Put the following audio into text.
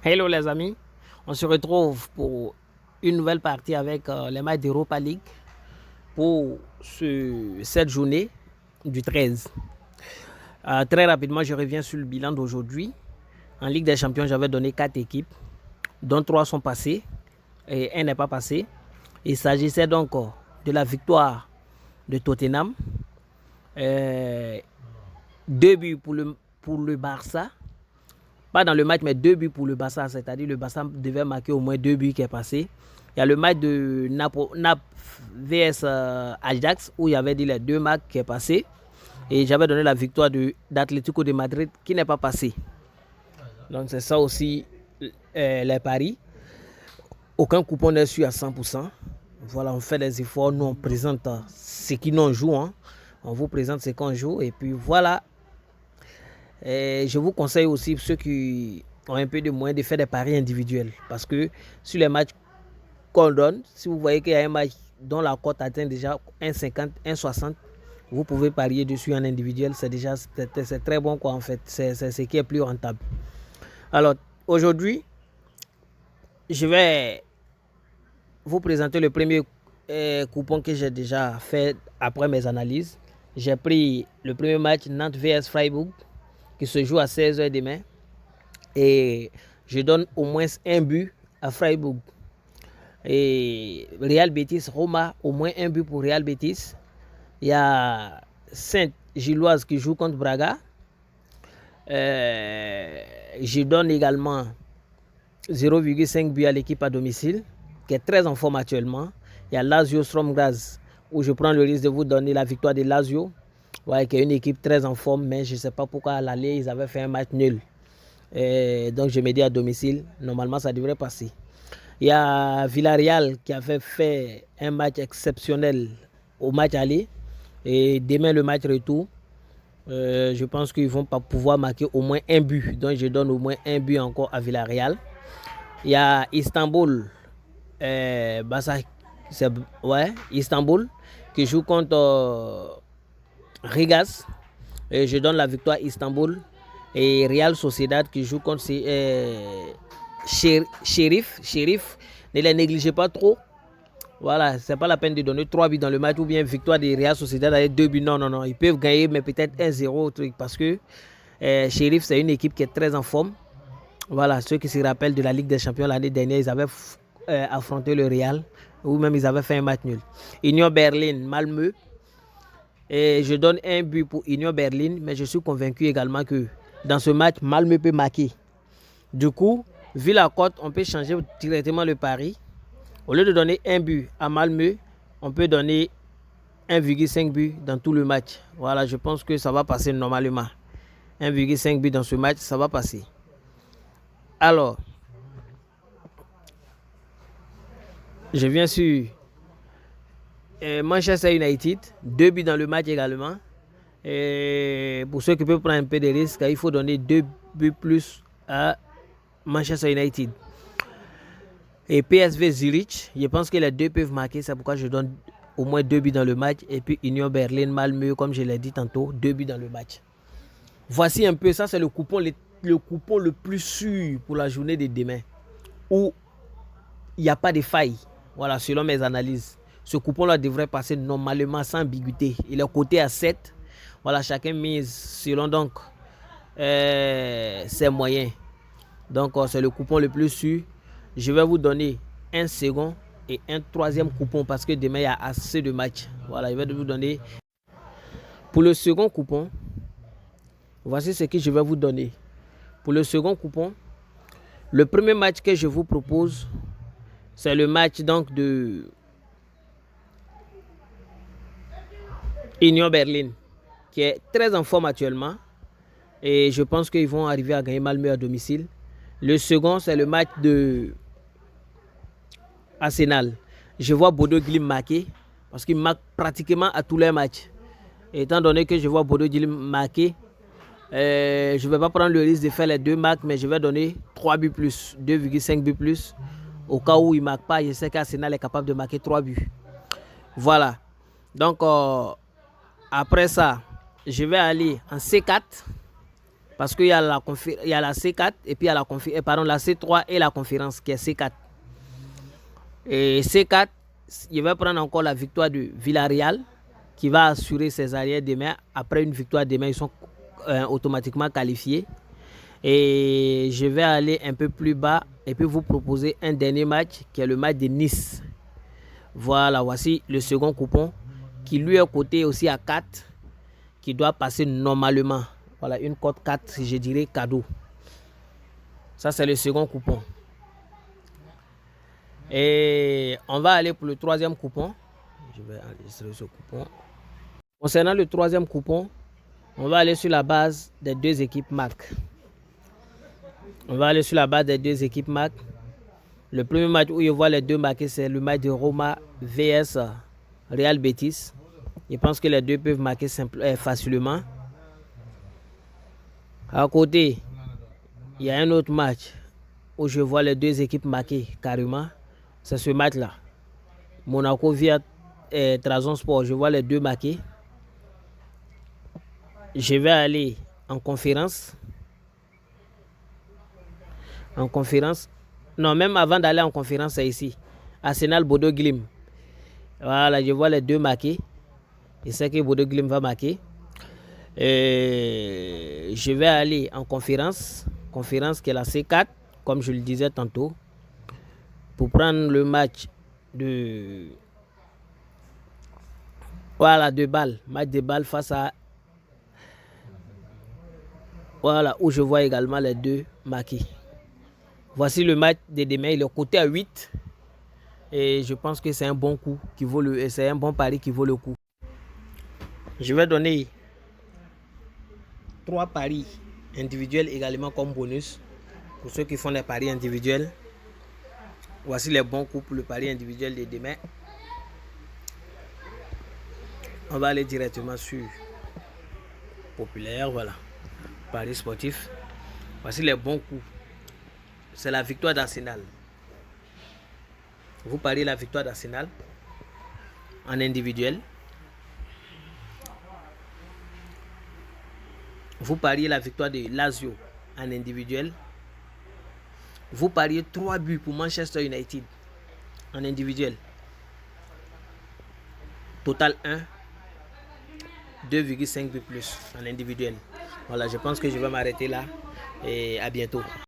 Hello les amis, on se retrouve pour une nouvelle partie avec les matchs d'Europa League pour cette journée du 13. Très rapidement, je reviens sur le bilan d'aujourd'hui. En Ligue des Champions, j'avais donné 4 équipes, dont 3 sont passées et 1 n'est pas passé. Il s'agissait donc de la victoire de Tottenham, 2 buts pour le Barça. Pas dans le match, mais 2 buts pour le Barça. C'est-à-dire le Barça devait marquer au moins 2 buts qui est passé. Il y a le match de Nap vs Ajax où il y avait dit les 2 matchs qui est passé. Et j'avais donné la victoire d'Atlético de Madrid qui n'est pas passé. Donc c'est ça aussi les paris. Aucun coupon n'est su à 100%. Voilà, on fait des efforts. Nous, on présente ce qui nous joue. Hein. On vous présente ce qu'on joue. Et puis voilà. Et je vous conseille aussi, pour ceux qui ont un peu de moyens, de faire des paris individuels. Parce que sur les matchs qu'on donne, si vous voyez qu'il y a un match dont la cote atteint déjà 1,50, 1,60, vous pouvez parier dessus en individuel. C'est très bon quoi en fait. C'est ce qui est plus rentable. Alors aujourd'hui, je vais vous présenter le premier coupon que j'ai déjà fait après mes analyses. J'ai pris le premier match Nantes vs Freiburg qui se joue à 16h demain. Et je donne au moins un but à Freiburg. Et Real Betis, Roma, au moins un but pour Real Betis. Il y a Saint-Gilloise qui joue contre Braga. Je donne également 0,5 but à l'équipe à domicile, qui est très en forme actuellement. Il y a Lazio Sturm Graz, où je prends le risque de vous donner la victoire de Lazio. Ouais, qui est une équipe très en forme, mais je ne sais pas pourquoi à l'aller, ils avaient fait un match nul. Donc je me dis à domicile, normalement ça devrait passer. Il y a Villarreal qui avait fait un match exceptionnel au match aller. Et demain le match retour, je pense qu'ils ne vont pas pouvoir marquer au moins un but. Donc je donne au moins un but encore à Villarreal. Il y a Istanbul, Istanbul qui joue contre Rigas, et je donne la victoire à Istanbul. Et Real Sociedad qui joue contre Sheriff. Ne les négligez pas trop. Voilà, c'est pas la peine de donner 3 buts dans le match ou bien victoire de Real Sociedad avec 2 buts. Non, non, non. Ils peuvent gagner, mais peut-être 1-0 parce que Sheriff, c'est une équipe qui est très en forme. Voilà, ceux qui se rappellent de la Ligue des Champions l'année dernière, ils avaient affronté le Real ou même ils avaient fait un match nul. Union Berlin, Malmö. Et je donne un but pour Union Berlin, mais je suis convaincu également que dans ce match, Malmö peut marquer. Du coup, vu la cote, on peut changer directement le pari. Au lieu de donner un but à Malmö, on peut donner 1,5 but dans tout le match. Voilà, je pense que ça va passer normalement. 1,5 but dans ce match, ça va passer. Alors, je viens sur Manchester United, 2 buts dans le match également. Et pour ceux qui peuvent prendre un peu de risques, il faut donner 2 buts plus à Manchester United. Et PSV Zurich, je pense que les deux peuvent marquer, c'est pourquoi je donne au moins 2 buts dans le match. Et puis Union Berlin, Malmö, comme je l'ai dit tantôt, 2 buts dans le match. Voici un peu, ça c'est le coupon le plus sûr pour la journée de demain, où il n'y a pas de faille. Voilà, selon mes analyses. Ce coupon-là devrait passer normalement sans ambiguïté. Il est coté à 7. Voilà, chacun mise selon donc ses moyens. Donc, c'est le coupon le plus sûr. Je vais vous donner un second et un troisième coupon parce que demain, il y a assez de matchs. Voilà, je vais vous donner. Pour le second coupon, voici ce que je vais vous donner. Pour le second coupon, le premier match que je vous propose, c'est le match donc de Union Berlin, qui est très en forme actuellement. Et je pense qu'ils vont arriver à gagner Malmö à domicile. Le second, c'est le match de Arsenal. Je vois Bodo Glimt marquer, parce qu'il marque pratiquement à tous les matchs. Et étant donné que je vois Bodo Glimt marquer, je ne vais pas prendre le risque de faire les 2 marques, mais je vais donner 3 buts plus, 2,5 buts plus. Au cas où il ne marque pas, je sais qu'Arsenal est capable de marquer 3 buts. Voilà. Donc, après ça, je vais aller en C4. Parce qu'il y a la C4 et puis il y a la C3 et la conférence qui est C4. Et C4, je vais prendre encore la victoire de Villarreal qui va assurer ses arrières demain. Après une victoire demain, ils sont automatiquement qualifiés. Et je vais aller un peu plus bas et puis vous proposer un dernier match qui est le match de Nice. Voilà, voici le second coupon qui lui est coté aussi à 4, qui doit passer normalement. Voilà, une cote 4, je dirais cadeau. Ça, c'est le second coupon. Et on va aller pour le troisième coupon. Je vais enregistrer ce coupon. Concernant le troisième coupon, on va aller sur la base des deux équipes MAC. On va aller sur la base des deux équipes MAC. Le premier match où je vois les deux marqués, c'est le match de Roma vs Real Betis. Je pense que les deux peuvent marquer facilement. À côté, il y a un autre match où je vois les deux équipes marquées carrément. C'est ce match-là. Monaco via Trabzonspor, je vois les deux marqués. Je vais aller en conférence. En conférence. Non, même avant d'aller en conférence, c'est ici. Arsenal Bodo Glimt. Voilà, je vois les deux marqués. Je sais que Bodo Glimt va marquer. Je vais aller en conférence. Conférence qui est la C4, comme je le disais tantôt. Pour prendre le match de... Voilà, de balles. Match de balles face à... Voilà, où je vois également les deux marqués. Voici le match de demain. Il est coté à 8. Et je pense que c'est un bon coup qui vaut le... C'est un bon pari qui vaut le coup. Je vais donner 3 paris individuels également comme bonus pour ceux qui font des paris individuels. Voici les bons coups pour le pari individuel de demain. On va aller directement sur Populaire, voilà, paris sportif. Voici les bons coups. C'est la victoire d'Arsenal. Vous pariez la victoire d'Arsenal en individuel. Vous pariez la victoire de Lazio en individuel. Vous pariez 3 buts pour Manchester United en individuel. Total 1. 2,5 buts plus en individuel. Voilà, je pense que je vais m'arrêter là et à bientôt.